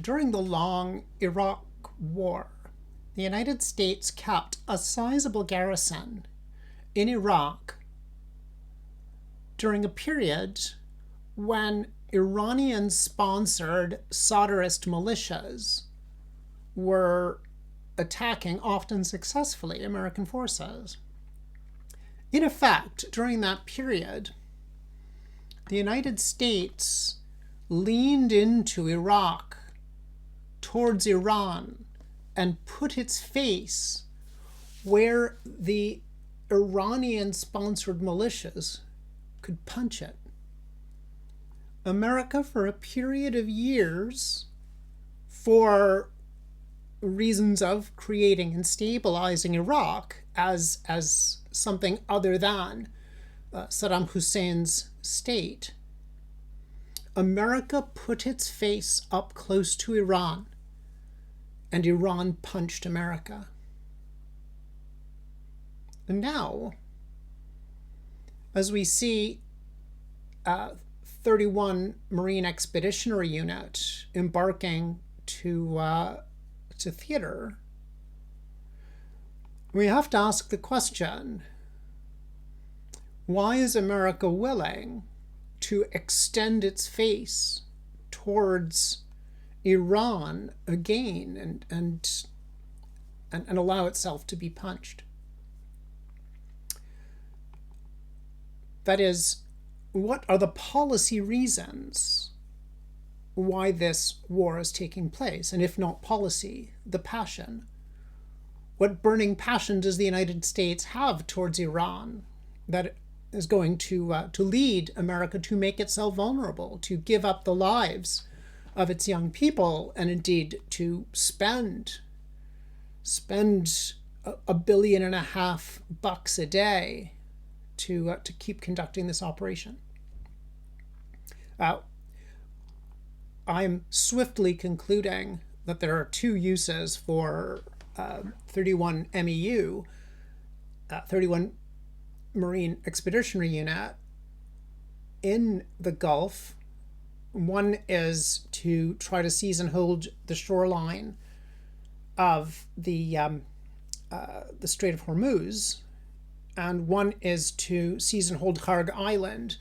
During the long Iraq War, the United States kept a sizable garrison in Iraq during a period when Iranian sponsored Sadrist militias were attacking, often successfully, American forces. In effect, during that period, the United States leaned into Iraq, towards Iran, and put its face where the Iranian sponsored militias could punch it. America, for a period of years, for reasons of creating and stabilizing Iraq as something other than Saddam Hussein's state, America put its face up close to Iran, and Iran punched America. And now, as we see 31 Marine Expeditionary Unit embarking to theater, we have to ask the question, why is America willing to extend its face towards Iran again and allow itself to be punched? That is, what are the policy reasons why this war is taking place? And if not policy, the passion. What burning passion does the United States have towards Iran that is going to lead America to make itself vulnerable, to give up the lives of its young people, and indeed to spend $1.5 billion a day to keep conducting this operation? I'm swiftly concluding that there are two uses for 31 MEU, 31 Marine Expeditionary Unit in the Gulf. One is to try to seize and hold the shoreline of the Strait of Hormuz, and one is to seize and hold Kharg Island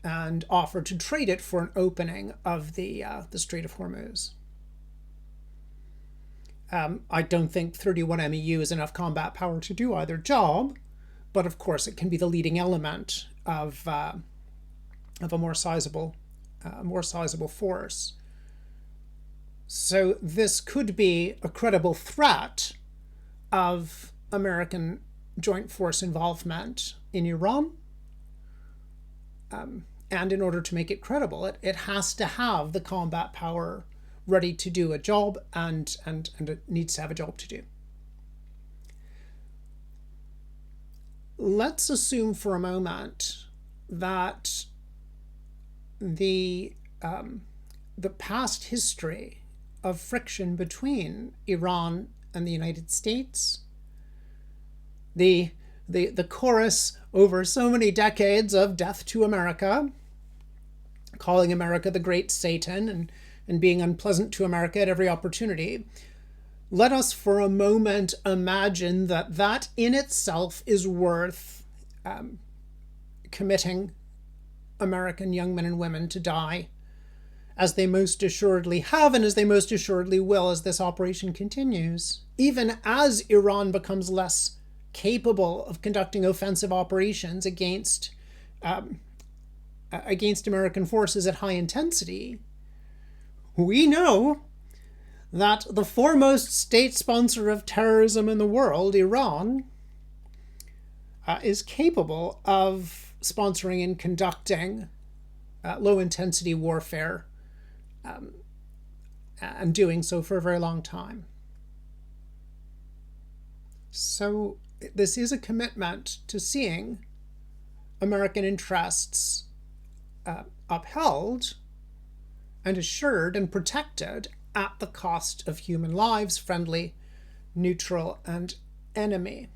and offer to trade it for an opening of the Strait of Hormuz. I don't think 31 MEU is enough combat power to do either job, but of course it can be the leading element of a more sizable force. So this could be a credible threat of American joint force involvement in Iran. And in order to make it credible, it has to have the combat power ready to do a job, and it needs to have a job to do. Let's assume for a moment that the past history of friction between Iran and the United States, the chorus over so many decades of death to America, calling America the great Satan, and being unpleasant to America at every opportunity, let us for a moment imagine that in itself is worth committing American young men and women to die, as they most assuredly have and as they most assuredly will as this operation continues, even as Iran becomes less capable of conducting offensive operations against American forces at high intensity. We know that the foremost state sponsor of terrorism in the world, Iran, is capable of sponsoring and conducting low-intensity warfare, and doing so for a very long time. So this is a commitment to seeing American interests upheld and assured and protected at the cost of human lives, friendly, neutral, and enemy.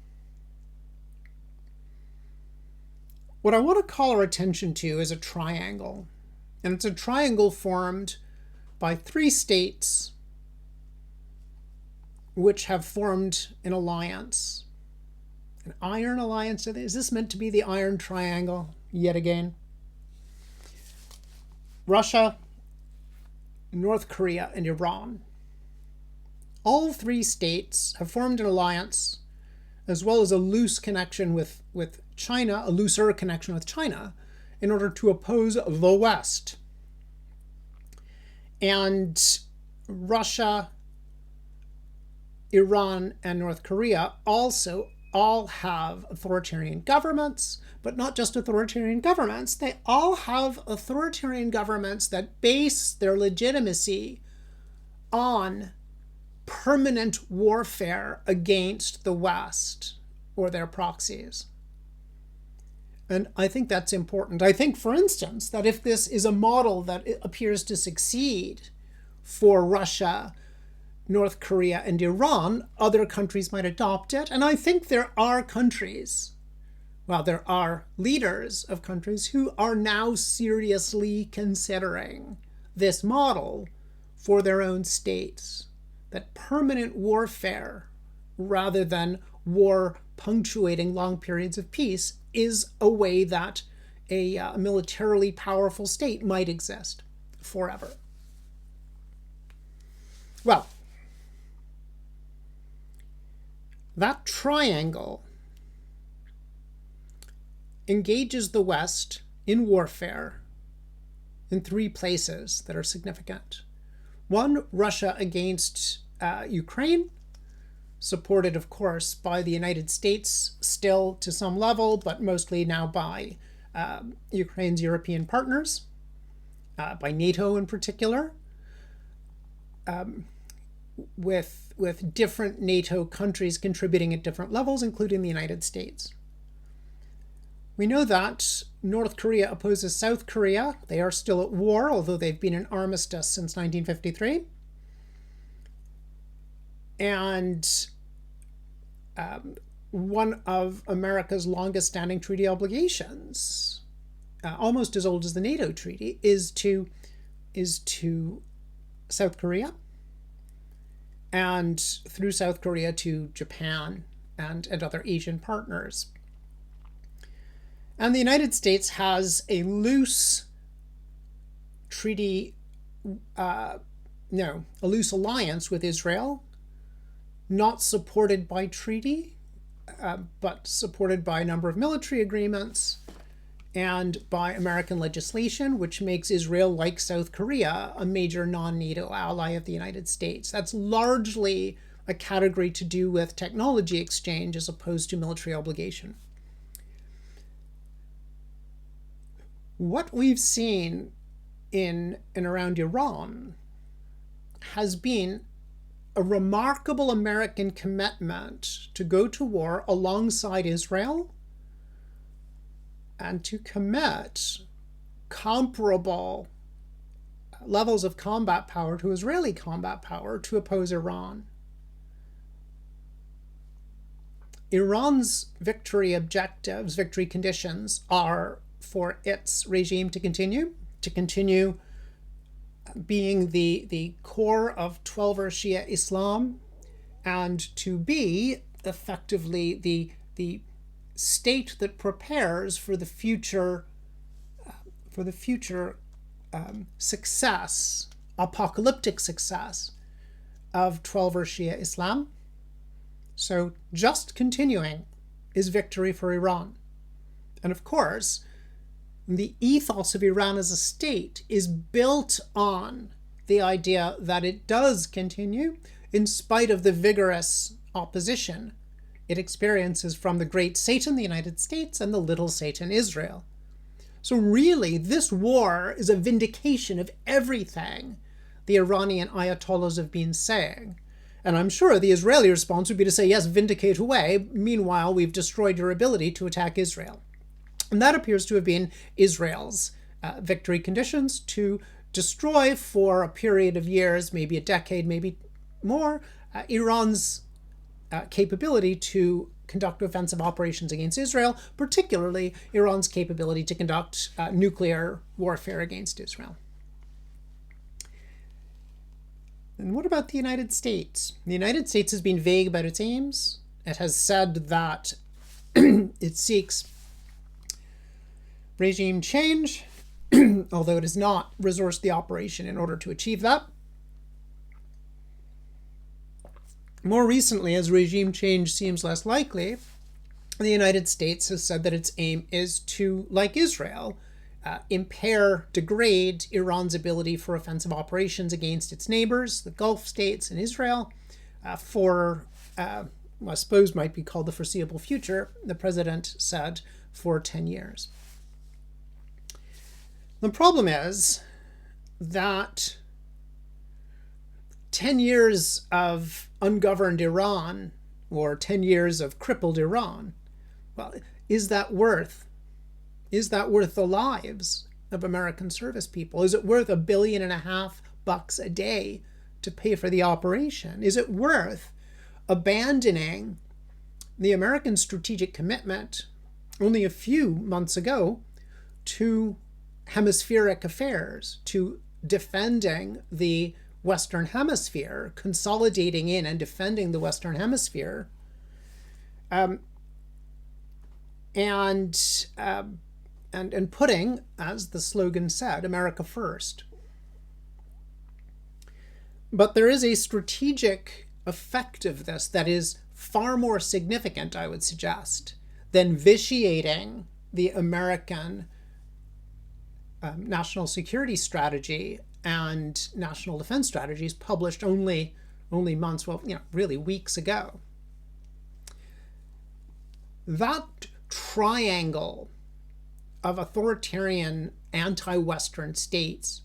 What I want to call our attention to is a triangle. And it's a triangle formed by three states which have formed an alliance. An iron alliance? Is this meant to be the Iron Triangle yet again? Russia, North Korea, and Iran. All three states have formed an alliance, as well as a loose connection with China, a looser connection with China, in order to oppose the West. And Russia, Iran, and North Korea also all have authoritarian governments, but not just authoritarian governments. They all have authoritarian governments that base their legitimacy on permanent warfare against the West or their proxies. And I think that's important. I think, for instance, that if this is a model that appears to succeed for Russia, North Korea, and Iran, other countries might adopt it. And I think there are countries, well, there are leaders of countries who are now seriously considering this model for their own states, that permanent warfare, rather than war punctuating long periods of peace, is a way that a militarily powerful state might exist forever. Well, that triangle engages the West in warfare in three places that are significant. One, Russia against Ukraine, supported, of course, by the United States still to some level, but mostly now by Ukraine's European partners, by NATO in particular, with different NATO countries contributing at different levels, including the United States. We know that North Korea opposes South Korea. They are still at war, although they've been in armistice since 1953. And one of America's longest standing treaty obligations, almost as old as the NATO treaty, is to South Korea, and through South Korea to Japan and other Asian partners. And the United States has a loose a loose alliance with Israel, not supported by treaty, but supported by a number of military agreements and by American legislation, which makes Israel, like South Korea, a major non-NATO ally of the United States. That's largely a category to do with technology exchange as opposed to military obligation. What we've seen in and around Iran has been a remarkable American commitment to go to war alongside Israel and to commit comparable levels of combat power to Israeli combat power to oppose Iran. Iran's victory objectives, victory conditions, are for its regime to continue being the core of Twelver Shia Islam, and to be effectively the state that prepares for the future success, apocalyptic success of Twelver Shia Islam. So just continuing is victory for Iran. And of course, the ethos of Iran as a state is built on the idea that it does continue in spite of the vigorous opposition it experiences from the great Satan, the United States, and the little Satan, Israel. So really, this war is a vindication of everything the Iranian Ayatollahs have been saying. And I'm sure the Israeli response would be to say, yes, vindicate away. Meanwhile, we've destroyed your ability to attack Israel. And that appears to have been Israel's victory conditions, to destroy for a period of years, maybe a decade, maybe more, Iran's capability to conduct offensive operations against Israel, particularly Iran's capability to conduct nuclear warfare against Israel. And what about the United States? The United States has been vague about its aims. It has said that it seeks regime change, although it has not resourced the operation in order to achieve that. More recently, as regime change seems less likely, the United States has said that its aim is to, like Israel, impair, degrade Iran's ability for offensive operations against its neighbors, the Gulf states and Israel, for, I suppose might be called the foreseeable future, the president said, for 10 years. The problem is that 10 years of ungoverned Iran, or 10 years of crippled Iran, well, is that worth the lives of American service people? Is it worth $1.5 billion a day to pay for the operation? Is it worth abandoning the American strategic commitment only a few months ago to hemispheric affairs, to defending the Western Hemisphere, consolidating in and defending the Western Hemisphere, and putting, as the slogan said, America first. But there is a strategic effect of this that is far more significant, I would suggest, than vitiating the American national security strategy and national defense strategies published only months, really weeks ago. That triangle of authoritarian anti-Western states,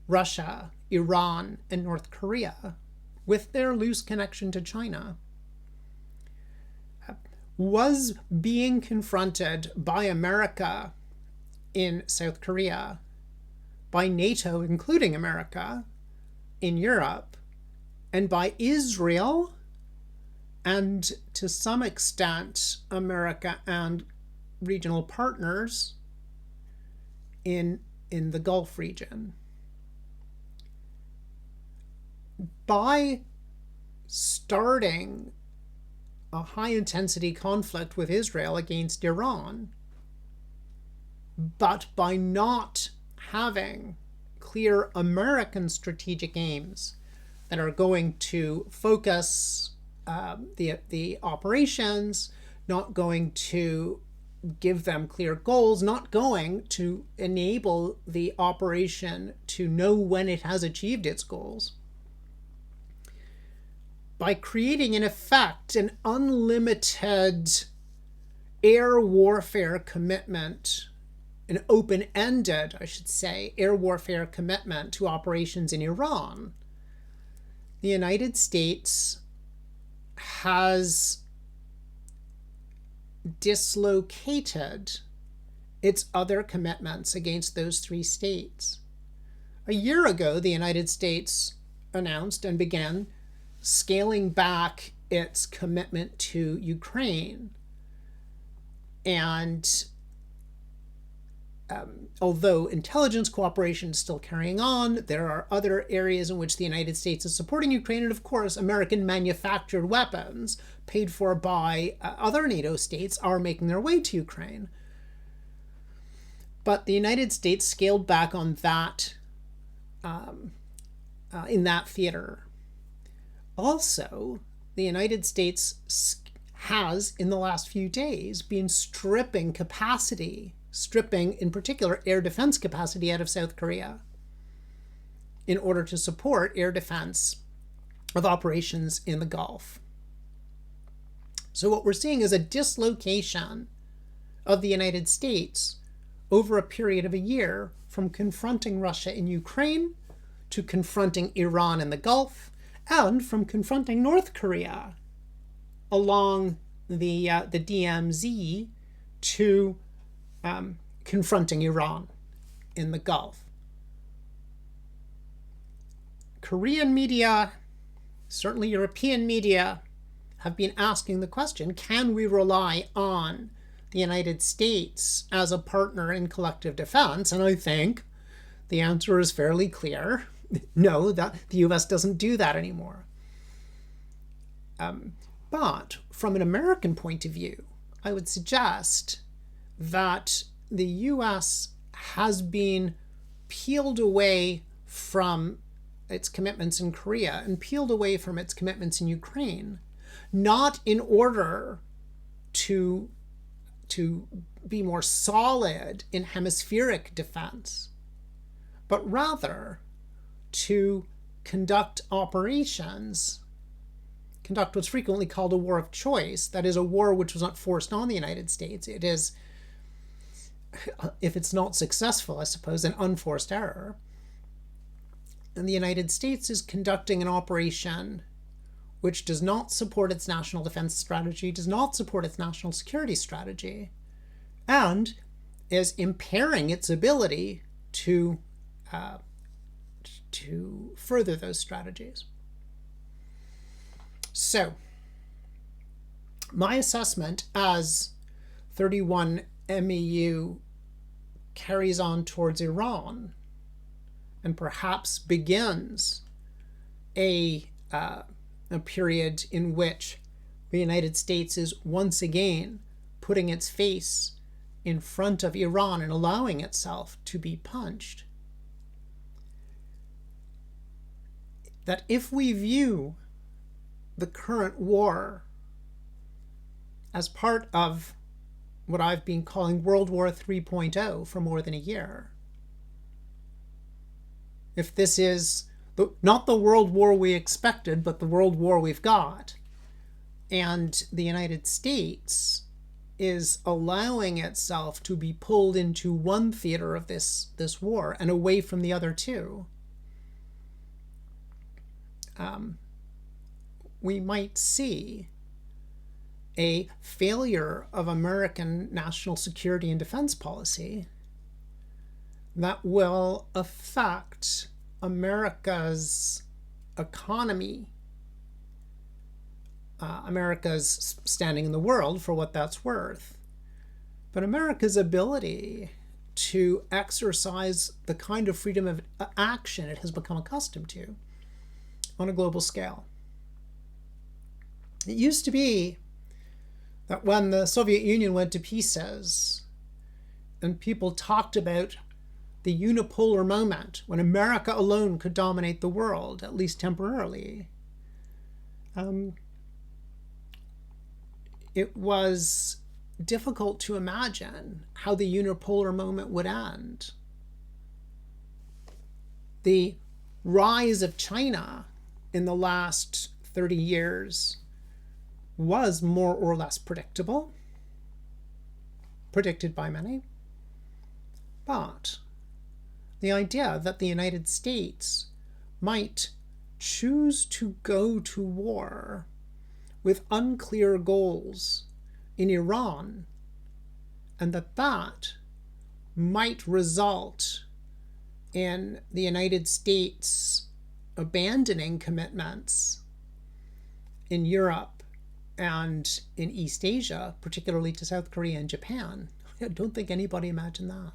Russia, Iran, and North Korea, with their loose connection to China, was being confronted by America in South Korea, by NATO, including America, in Europe, and by Israel, and to some extent, America and regional partners in the Gulf region. By starting a high-intensity conflict with Israel against Iran, but by not having clear American strategic aims that are going to focus the operations, not going to give them clear goals, not going to enable the operation to know when it has achieved its goals. By creating, in effect, an unlimited air warfare commitment, an open-ended, I should say, air warfare commitment to operations in Iran, the United States has dislocated its other commitments against those three states. A year ago, the United States announced and began scaling back its commitment to Ukraine. And although intelligence cooperation is still carrying on, there are other areas in which the United States is supporting Ukraine, and of course, American manufactured weapons paid for by other NATO states are making their way to Ukraine. But the United States scaled back on that in that theater. Also, the United States has, in the last few days, been stripping in particular air defense capacity out of South Korea in order to support air defense of operations in the Gulf. So what we're seeing is a dislocation of the United States over a period of a year from confronting Russia in Ukraine to confronting Iran in the Gulf, and from confronting North Korea along the DMZ to confronting Iran in the Gulf. Korean media, certainly European media, have been asking the question, can we rely on the United States as a partner in collective defense? And I think the answer is fairly clear. No, that the US doesn't do that anymore. But from an American point of view, I would suggest that the US has been peeled away from its commitments in Korea and peeled away from its commitments in Ukraine, not in order to be more solid in hemispheric defense, but rather to conduct operations, conduct what's frequently called a war of choice. That is, a war which was not forced on the United States. It is, if it's not successful, I suppose, an unforced error. And the United States is conducting an operation which does not support its national defense strategy, does not support its national security strategy, and is impairing its ability to further those strategies. So, my assessment as 31 MEU carries on towards Iran and perhaps begins a period in which the United States is once again putting its face in front of Iran and allowing itself to be punched. That if we view the current war as part of what I've been calling World War 3.0 for more than a year, if this is not the world war we expected, but the world war we've got, and the United States is allowing itself to be pulled into one theater of this war and away from the other two, we might see a failure of American national security and defense policy that will affect America's economy, America's standing in the world for what that's worth, but America's ability to exercise the kind of freedom of action it has become accustomed to on a global scale. It used to be that when the Soviet Union went to pieces and people talked about the unipolar moment when America alone could dominate the world, at least temporarily, it was difficult to imagine how the unipolar moment would end. The rise of China in the last 30 years was more or less predictable, predicted by many, but the idea that the United States might choose to go to war with unclear goals in Iran, and that might result in the United States abandoning commitments in Europe and in East Asia, particularly to South Korea and Japan. I don't think anybody imagined that.